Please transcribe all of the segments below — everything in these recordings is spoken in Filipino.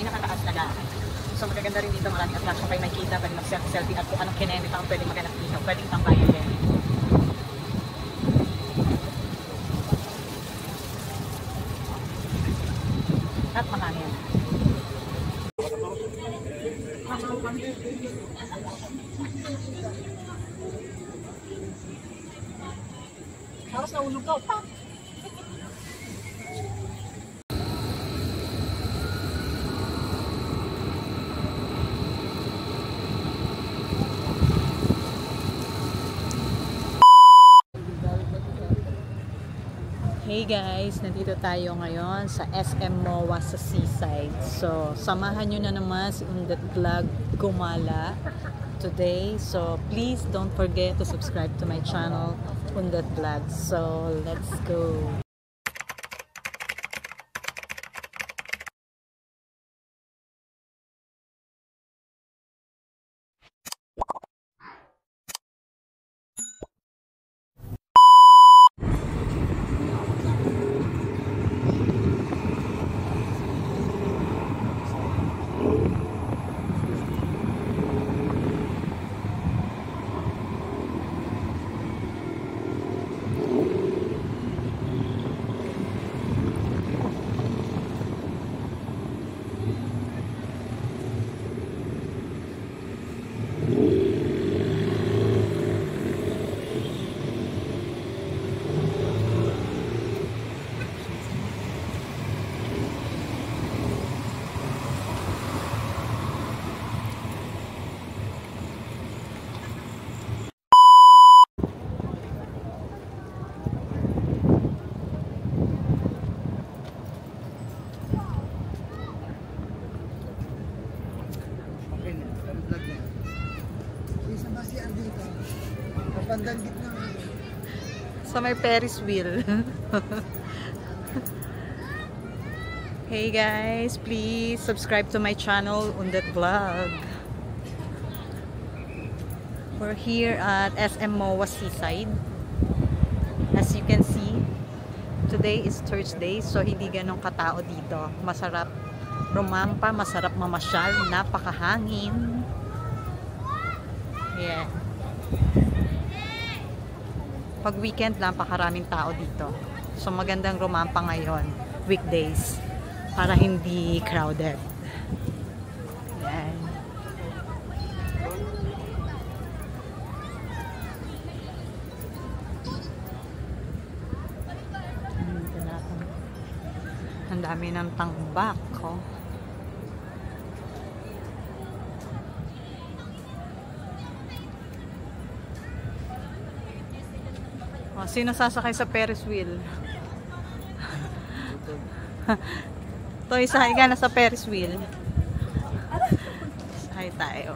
pinakataas na daan. So magaganda rin dito, maraming attraction kayo makikita, pwede mag-selfie at kung anong kinemi pa ang pwede maganap dito, pwedeng tambayan din. At mahangin. Halos nahulog ka, pa! Hey guys, nandito tayo ngayon sa SM MOA sa Seaside. So, samahan nyo na naman si Undet Vlog Gumala today. So, please don't forget to subscribe to my channel, Undet Vlog. So, let's go! Sa may Ferris wheel. Hey guys, please subscribe to my channel, Undet Vlog. We're here at SM MOA Seaside. As you can see, today is Thursday, so hindi ganong katao dito. Masarap rumampa, masarap mamasyal, napakahangin. Yeah. Pag weekend, napakaraming tao dito. So magandang rumampa ngayon, weekdays, para hindi crowded. Yan. Ang dami ng tangbak, oh. Oh, sino sasakay sa Ferris wheel? Toy, sakay ka na sa Ferris wheel. Sakay tayo.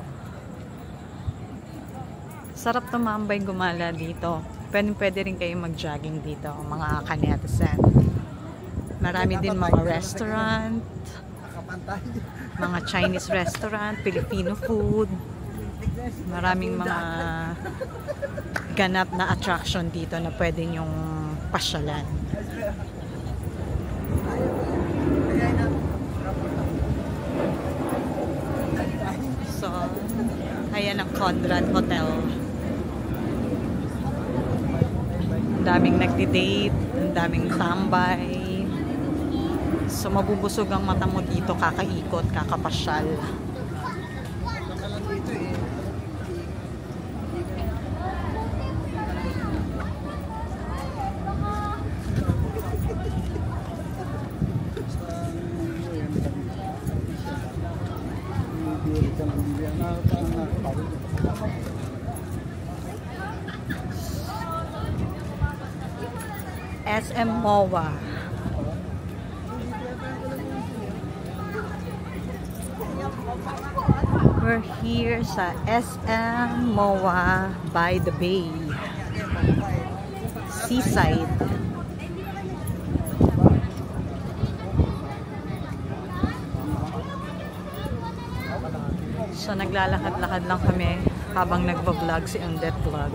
Sarap tumambay gumala dito. Pwede rin kayo mag-jogging dito, mga kanetizen. Marami din mga restaurant, mga Chinese restaurant, Filipino food. Maraming mga ganap na attraction dito na pwede nyong pasyalan. So, ayan ang Conrad Hotel. Ang daming nagdi-date, ang daming tambay. So, mabubusog ang mata mo dito, kakaikot, kakapasyal. SM MOA. We're here sa SM MOA by the Bay, Seaside. So naglalakad-lakad lang kami habang nagva-vlog si Undet Vlog.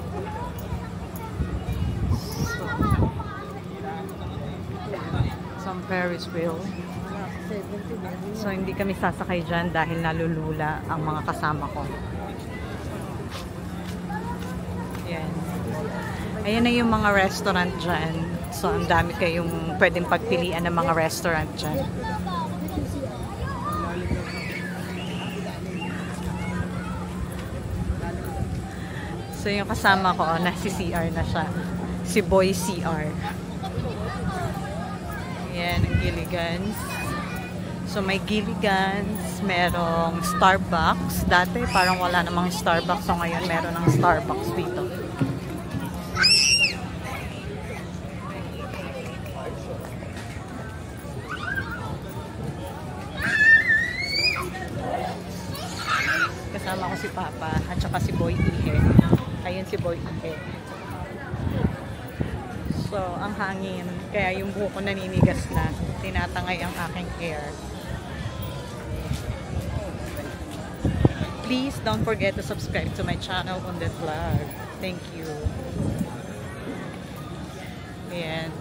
Some Ferris wheel. So hindi kami sasakay dyan dahil nalulula ang mga kasama ko. Yan. Ayan na yung mga restaurant dyan. So ang dami kayong pwedeng pagpilian ng mga restaurant dyan. So yung kasama ko, nasi CR na siya. Si Boy CR. Ayan, ang Gilligan's. So may Gilligan's, merong Starbucks. Dati parang wala namang Starbucks. So ngayon meron ng Starbucks dito. Kasama ko si Papa at saka si Boy Ihe. Ayun si Boy Ihe. So, ang hangin. Kaya yung buhok ko naninigas na. Tinatangay ang aking hair. Please don't forget to subscribe to my channel on the vlog. Thank you. Ayan.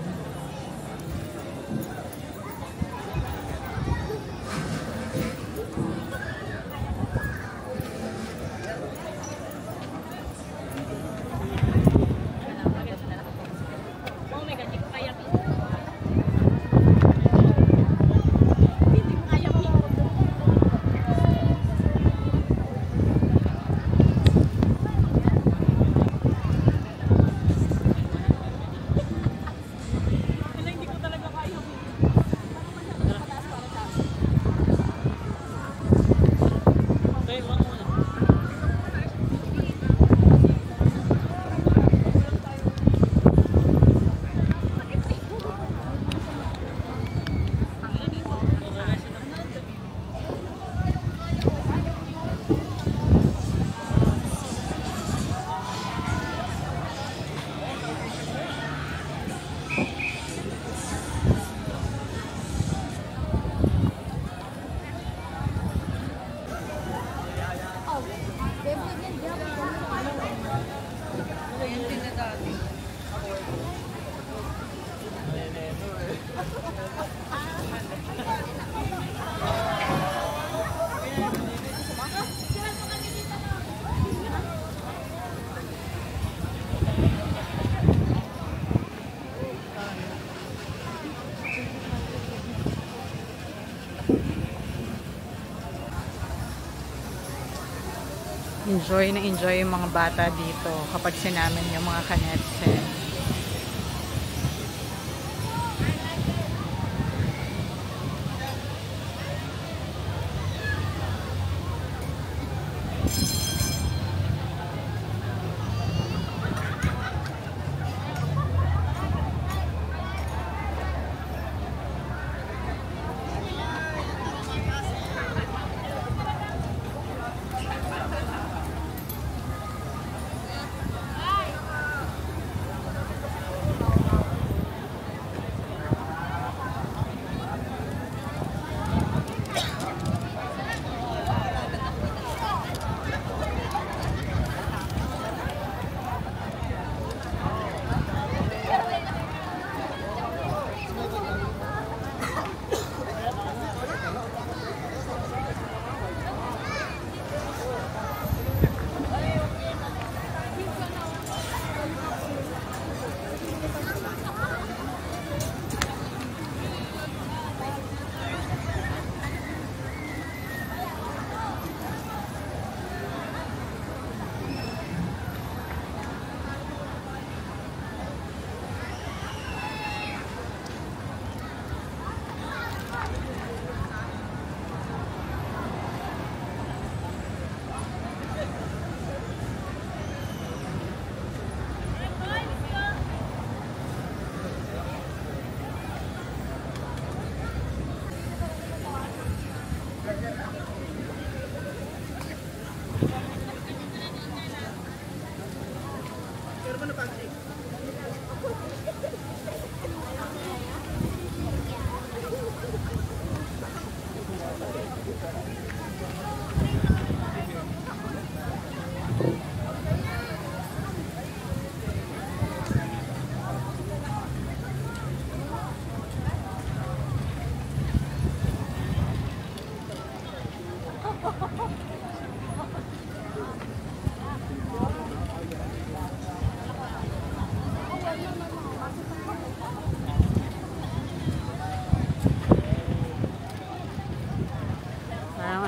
Enjoy na enjoy yung mga bata dito kapag sinamin yung mga kanetsen.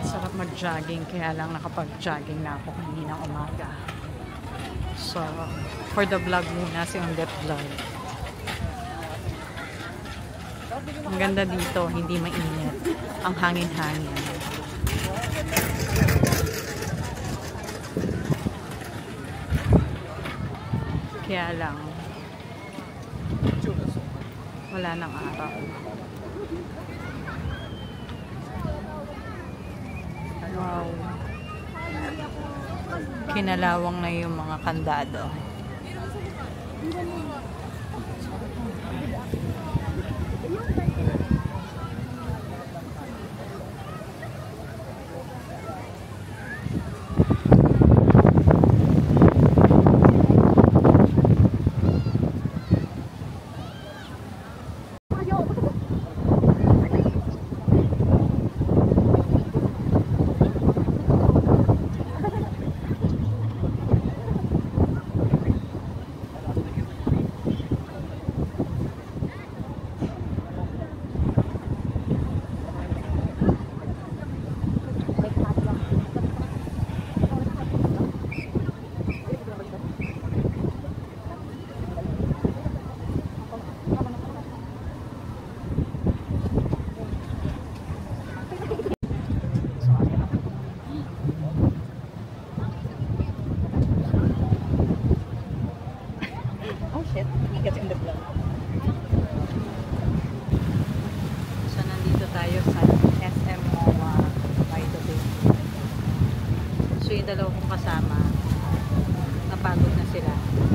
Masarap mag-jogging, kaya lang nakapag-jogging na ako kaninang umaga. So, for the vlog muna, si Undet Vlog. Ang ganda dito, hindi mainit. Ang hangin-hangin. Kaya lang, wala nang araw. Wow. Kinalawang na yung mga kandado. So, nandito tayo sa SM MOA by the bay. So, yung dalawa kong kasama, napagod na sila.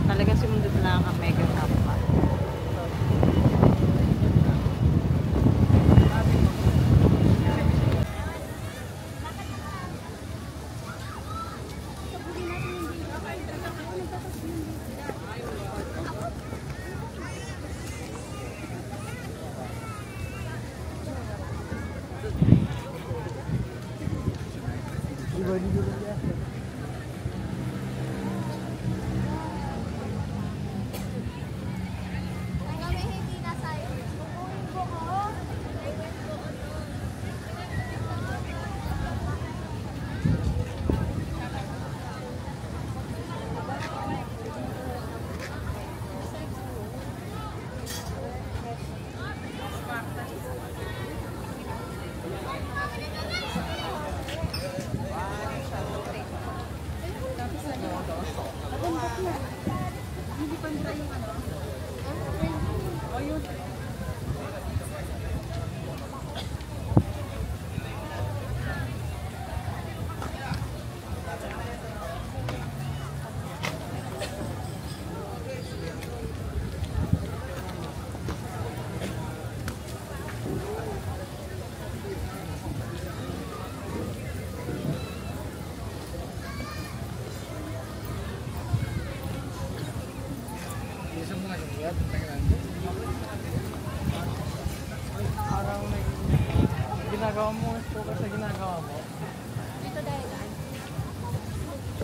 Talaga si Mundot lang ang mega top pa. Ginagawa mo, focus sa ginagawa mo. Ito dahil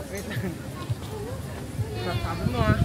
Wait lang. Sabi mo ah.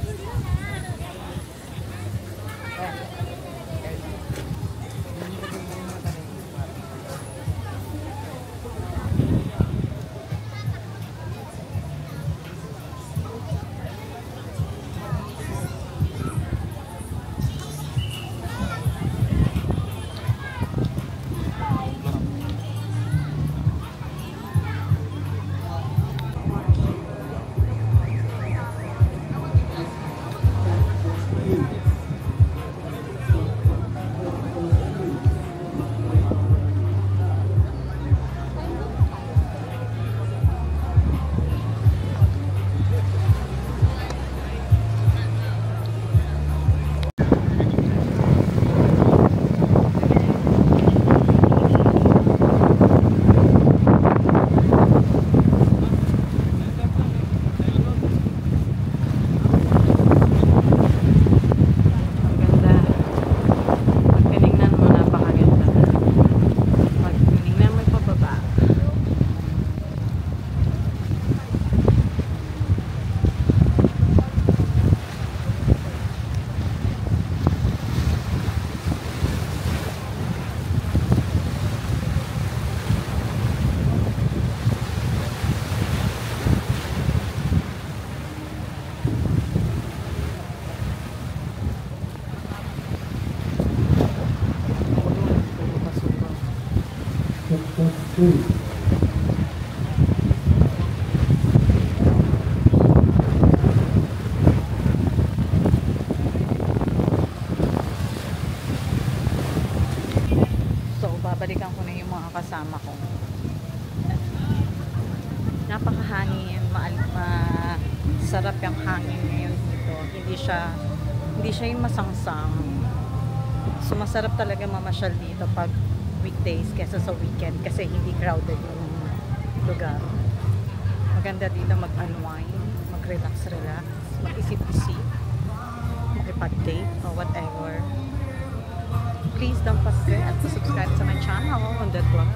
So, babalikan ko na yung mga kasama ko. Napakahangin, masarap yung hangin ngayon dito. Hindi siya yung masangsang. So, masarap talaga mamasyal dito pag weekdays kesa sa weekend kasi hindi crowded yung lugar. Maganda dito mag-unwind, mag-relax, mag-isip-isip, makipag-date or whatever. Please don't forget to subscribe to my channel on that vlog.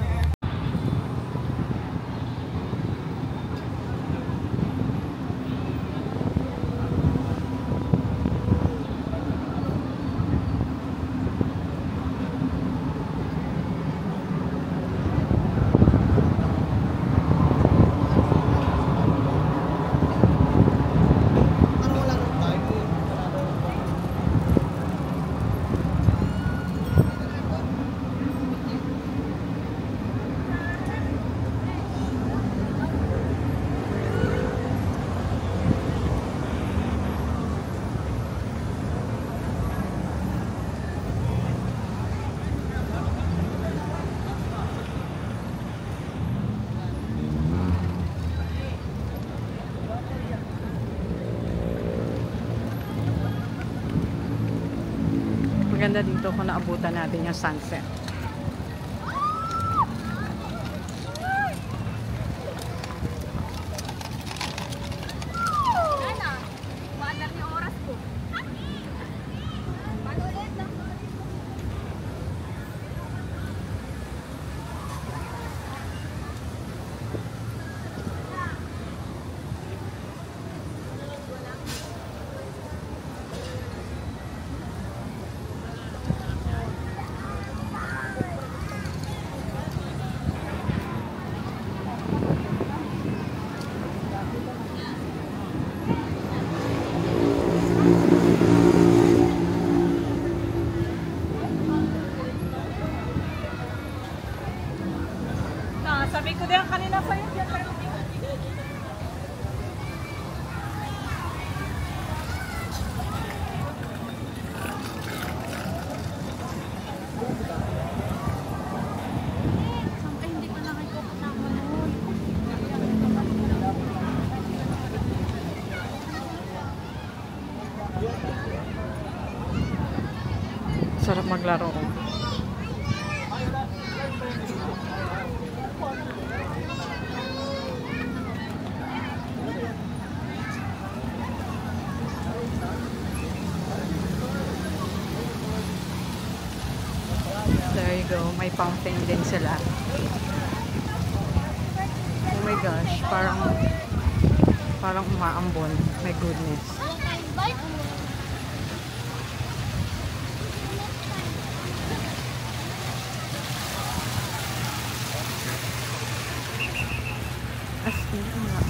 Maganda dito kung naabutan natin yung sunset. Sabi ko din kanina sa'yo. Hindi ko lang ito kasama. Sarap maglaro. There you go. May fountain din sila. Oh my gosh. Parang umaambon. My goodness. As in, nga.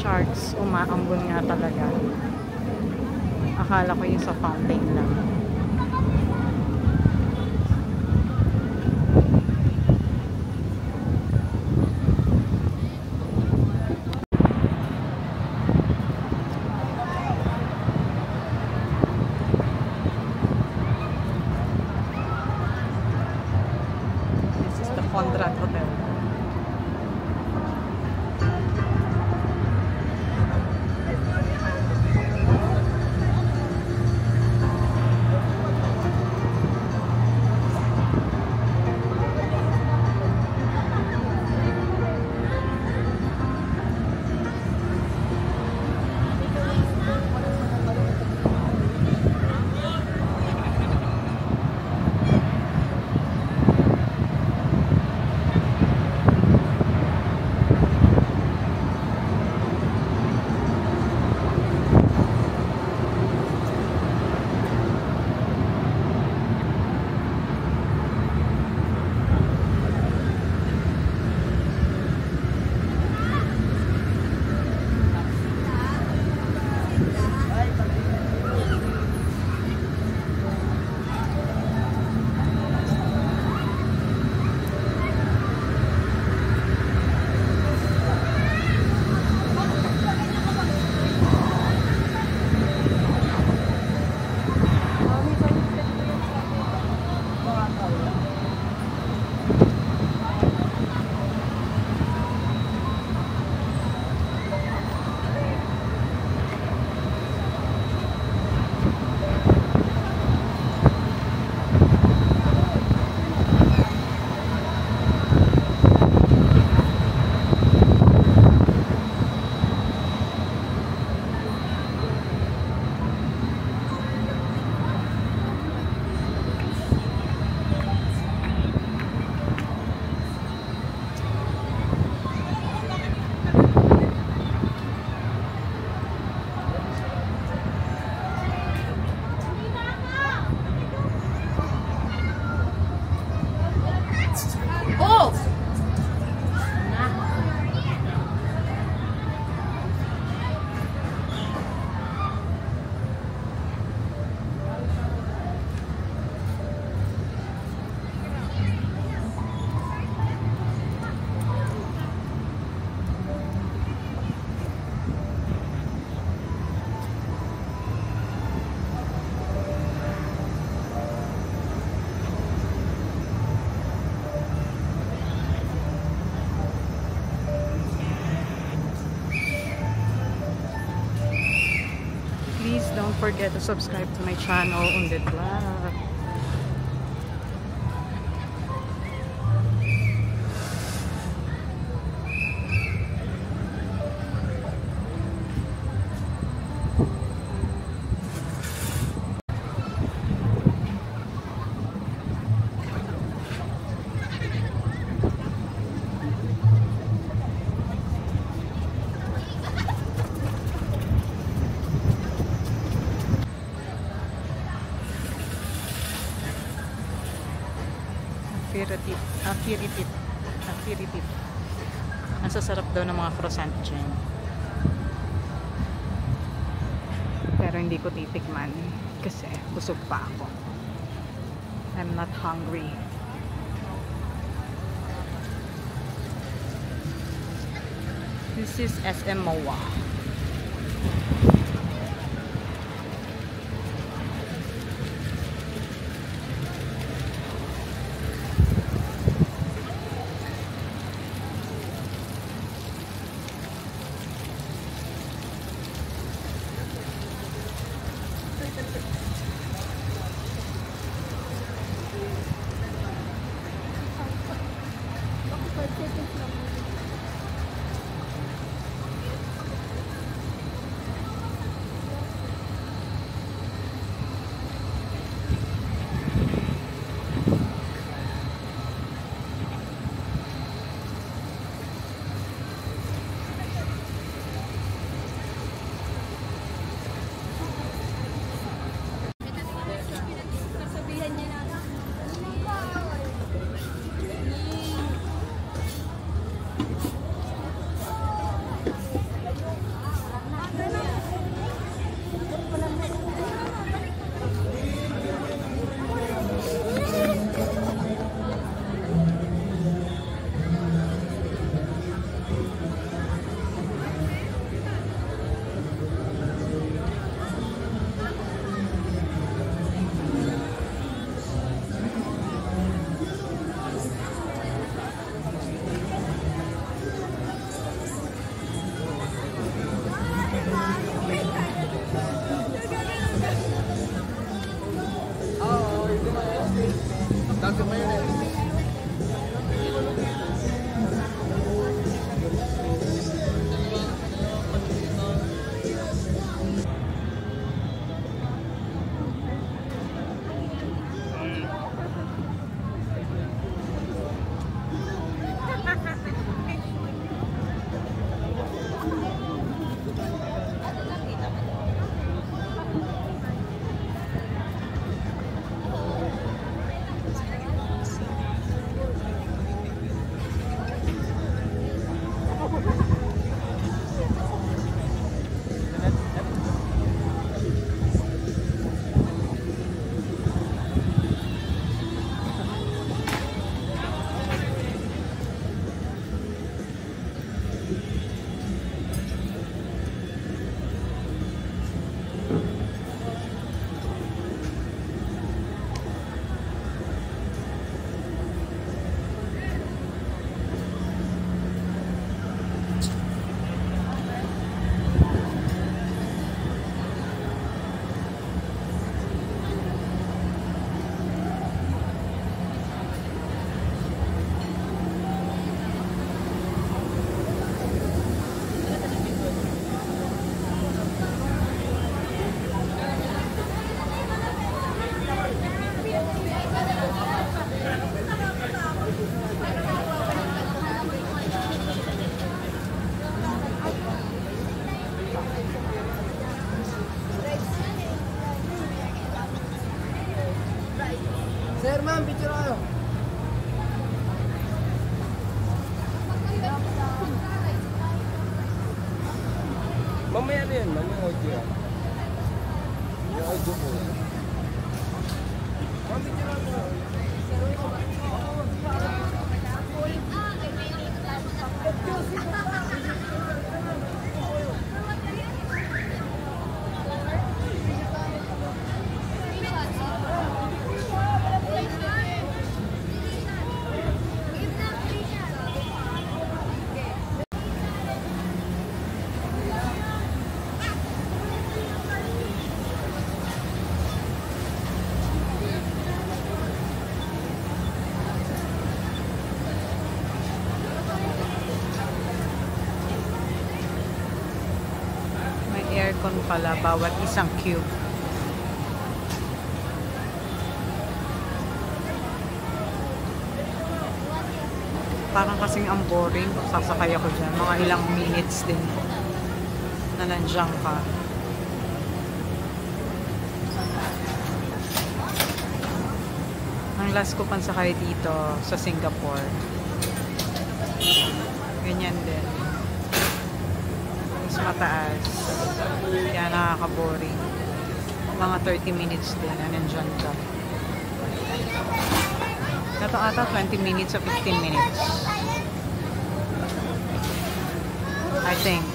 Sharks, umaambon nga talaga. Akala ko yung sa fountain lang. This is the Conrad Hotel. forget to subscribe to my channel, Undet Vlog. Aperitif. Ang sasarap daw ng mga croissant dyan. Pero hindi ko titikman kasi busog pa ako. I'm not hungry. This is SM MOA. Sir, ma'am, picture kayo. Mamaya na yun, ma'am, yung audio. Yung audio po. Ma'am, picture kayo. kon pala bawat isang cube. Parang kasing ang boring pag sasakay ako dyan. Mga ilang minutes din na nandiyan ka. Ang last ko pansakay dito sa Singapore. Ganyan din. Mas mataas. Kaya nakaka-boring. Mga 30 minutes din na nandiyan ka. Ito ata 20 minutes or 15 minutes. I think.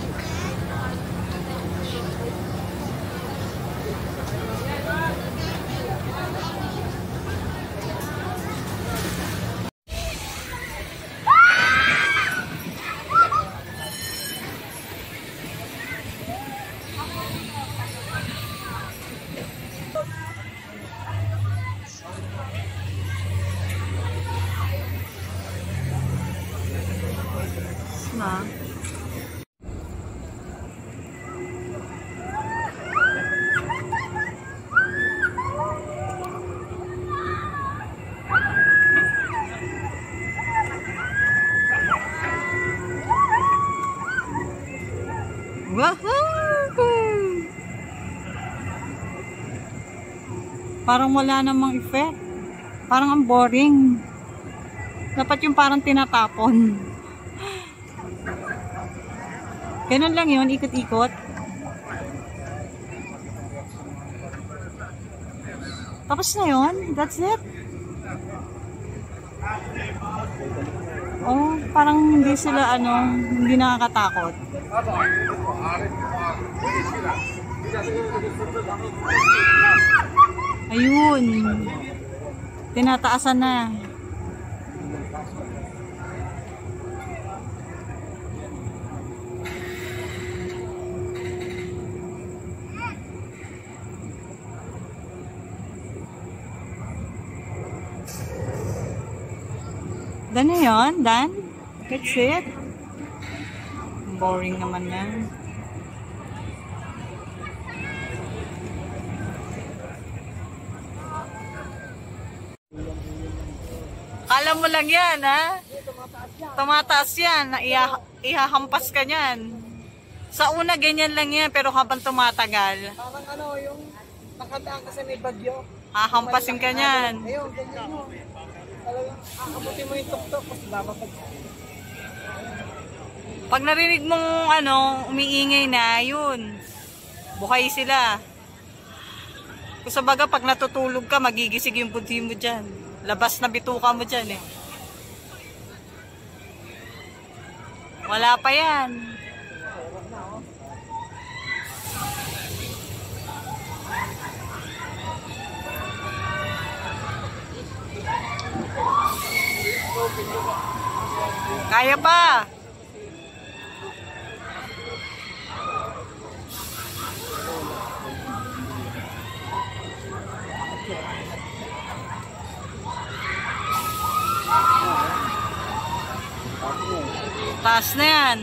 Na. Woohoo! Parang wala namang effect. Parang ang boring. Dapat yung parang tinatapon. Ganun lang yun, ikot-ikot. Tapos na yun, that's it. Oh, parang hindi sila hindi nakakatakot. Ayun. Tinataasan na. Dan na yun, Dan. That's it. Boring naman yan. Kala mo lang yan, ha? Tumataas yan. Ihahampas ka yan. Sa una, ganyan lang yan. Pero habang tumatagal, Parang yung nakadaan kasi may bagyo. hahampasin ka yan. Ayun, ganyan mo. Talagang aabutin mo yung tuktok kasi bababag. Pag narinig mong umiingay na, yun. Buhay sila. Kung sa baga, pag natutulog ka, magigisig yung budhi mo dyan. Labas na bituka mo dyan eh. Wala pa yan. Kaya pa. Taas na yan.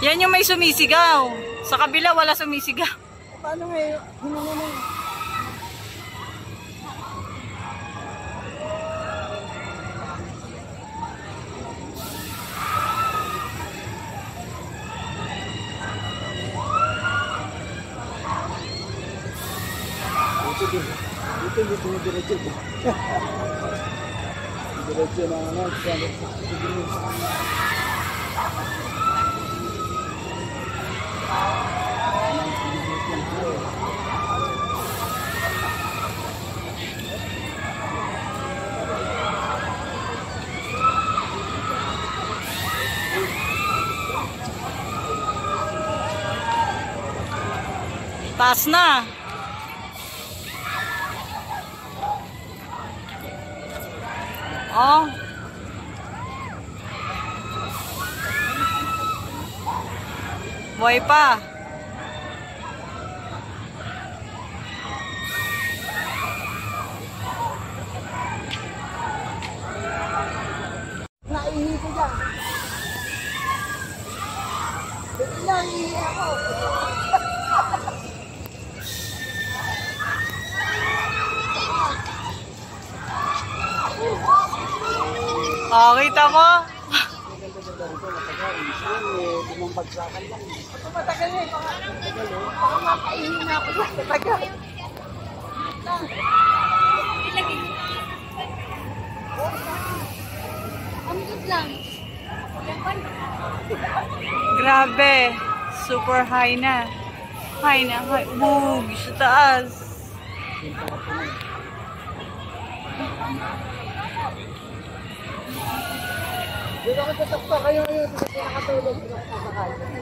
Yan yung may sumisigaw. Sa kabila wala sumisigaw. Paano ngayon? Hinununong. Dito diretso. Diretso na Taas na. Oh. Buhay pa. Oh, kita mo? Matagal eh. Baka makainin na ako. Matagal. Ang good lang. Grabe. Super high na. High na. High. Boog. Sa taas. Dito ako tatakta kayo ngayon. Dito ako nakatulog. Dito ako nakakain.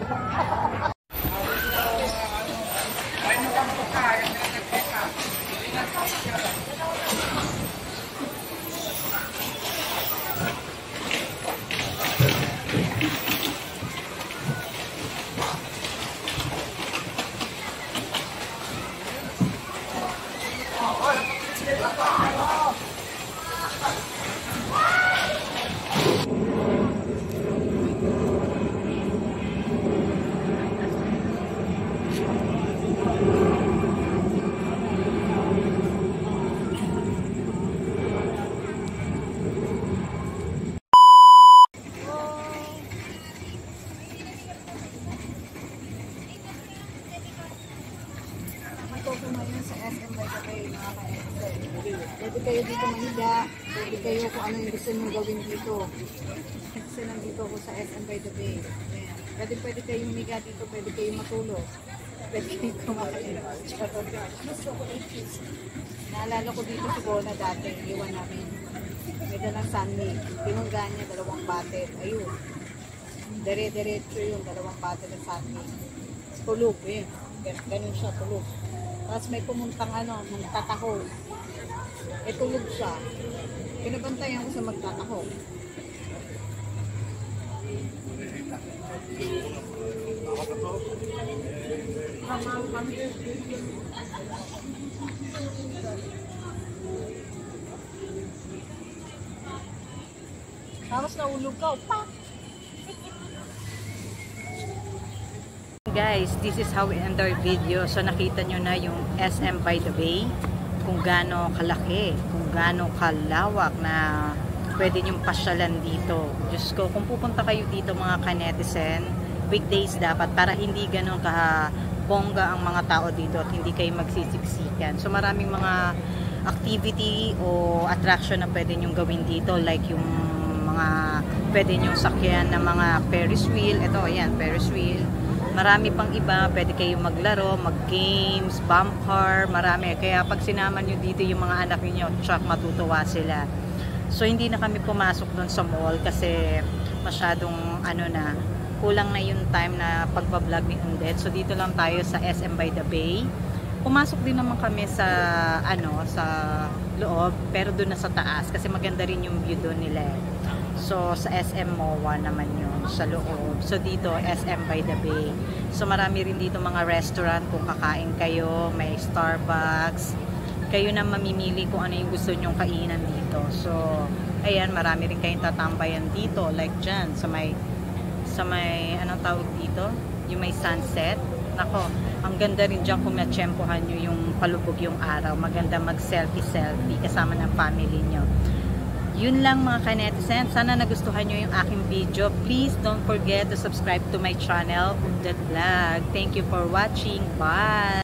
Kumain sa SM by the way, mga ka-SM. Pwede kayo dito mahiga, pwede kayo kung ano yung gusto nyo gawin dito. Kasi nandito ako sa SM by the bay. Ayan. Pwede kayong higa dito, pwede kayong matulog. Pwede kayong kumain. Naalala ko dito si Bona dati, iwan namin. May dalang sunmake. Pinungga niya, 2 batter. Ayun. Dire-diretso yung 2 batter ng sunmake. Tulog eh. Ganun siya, tulog. Tapos may pumuntang magtataho. Eh tulog siya. Pinabantayan ko sa magtataho. Tapos naulog ka, pak! Guys, this is how we end our video. So nakita nyo na yung SM by the Bay, kung gaano kalaki, kung gaano kalawak na pwede nyong pasyalan dito. Diyos ko, kung pupunta kayo dito mga ka-netizen, weekdays dapat para hindi ganon ka-bongga ang mga tao dito at hindi kayo magsisiksikan. So maraming mga activity o attraction na pwede nyong gawin dito, like yung mga pwede nyong sakyan na mga Ferris wheel. Ito, ayan, Ferris wheel. Marami pang iba, pwede kayong maglaro, mag-games, bump car, marami. Kaya pag sinama nyo dito yung mga anak niyo, tsak matutuwa sila. So hindi na kami pumasok doon sa mall kasi masyadong kulang na yung time na pagbablog ni Undet. So dito lang tayo sa SM by the Bay. Pumasok din naman kami sa sa loob, pero doon na sa taas kasi maganda rin yung view doon nila. So sa SM MOA naman yun, sa loob. So dito SM by the Bay. So marami rin dito mga restaurant kung kakain kayo, may Starbucks. Kayo na mamimili kung ano yung gusto nyong kainan dito. So ayan, marami rin kayong tatambayan dito, like dyan sa may anong tawag dito, yung may sunset. Nako, ang ganda rin dyan kung natsyempohan nyo yung palubog yung araw. Maganda mag-selfie kasama ng family nyo. Yun lang mga ka-netizen. Sana nagustuhan nyo yung aking video. Please don't forget to subscribe to my channel, Undet Vlog. Thank you for watching. Bye!